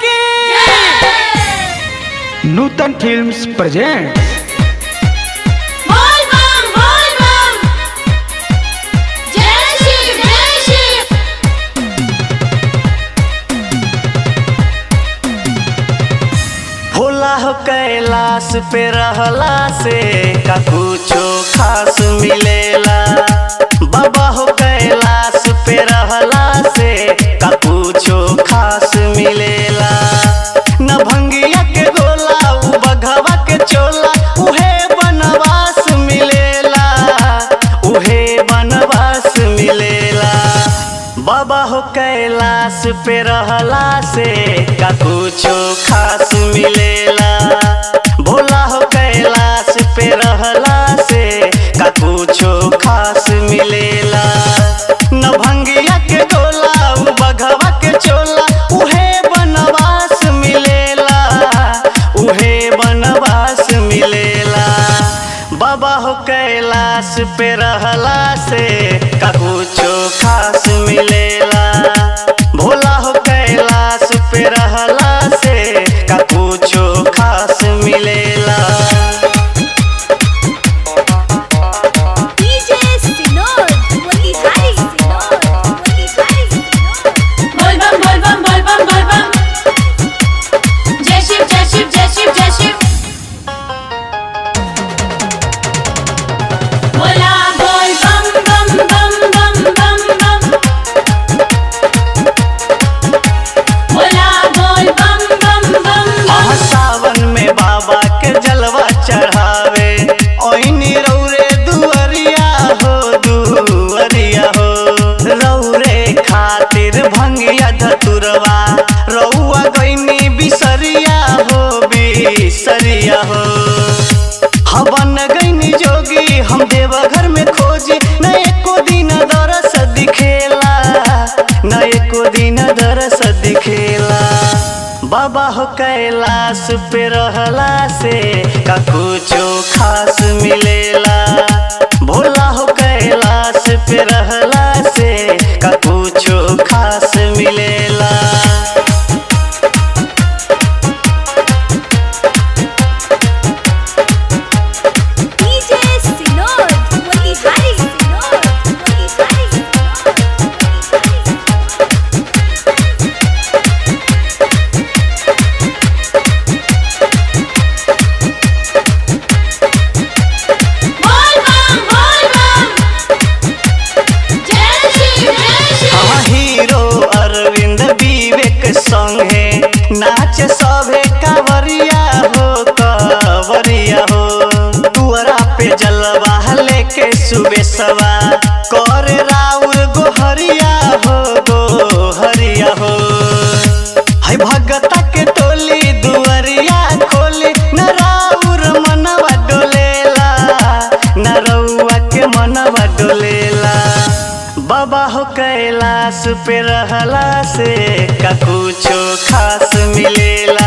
की नूतन films present Bhola हो कैलाश पे रहला से का कुछो खास मिलेला। बाबा हो कैलाश पे रहला से का कुछो खास मिलेला। न भंगिया के गोला उ बघवा के चोला उहे बनवास मिलेला, उहे बनवास मिलेला। बाबा हो कैलाश पे रहला से का कुछो खास मिलेला। भोला हो कैलाश पे रहला से का कुछो खास मिलेला। न भंगिया के गोला उ बघवा के चोला उहे बनवास मिलेला, उहे बनवास मिलेला। बाबा हो कैलाश पे रहला से का कुछो खास मिलेला। भोला हो कैलाश पे रहला से का कुछो खास मिलेला। चढ़ावे ओइनी रौरे दुअरिया हो, दुअरिया हो। रौरे खातिर भंगिया धतुरवा रौआ गइनी बिसरिया हो, बिसरिया हो। हवन गइनी जोगी हम देवघर में खोजी न एको दिन दरस दिखेला, न एको दिन दरस दिखेला। बाबा हो कैलाश पे रहला से का कुछो खास मिलेला। भोला हो कैलाश पे रहला से का कुछो खास मिलेला। संगे नाच सभे कावरिया हो, कावरिया हो। दुआरा पे जलवा लेके सुबेसवा करे राउर गोहरिया हो, गोहरिया हो। है भगता के टोली दुआरिया खोली न राउर मनवा डोलेला, न रउआ के मनवा डोलेला। बाबा हो कैलाश पे रहला से का कुछो खास मिलेला।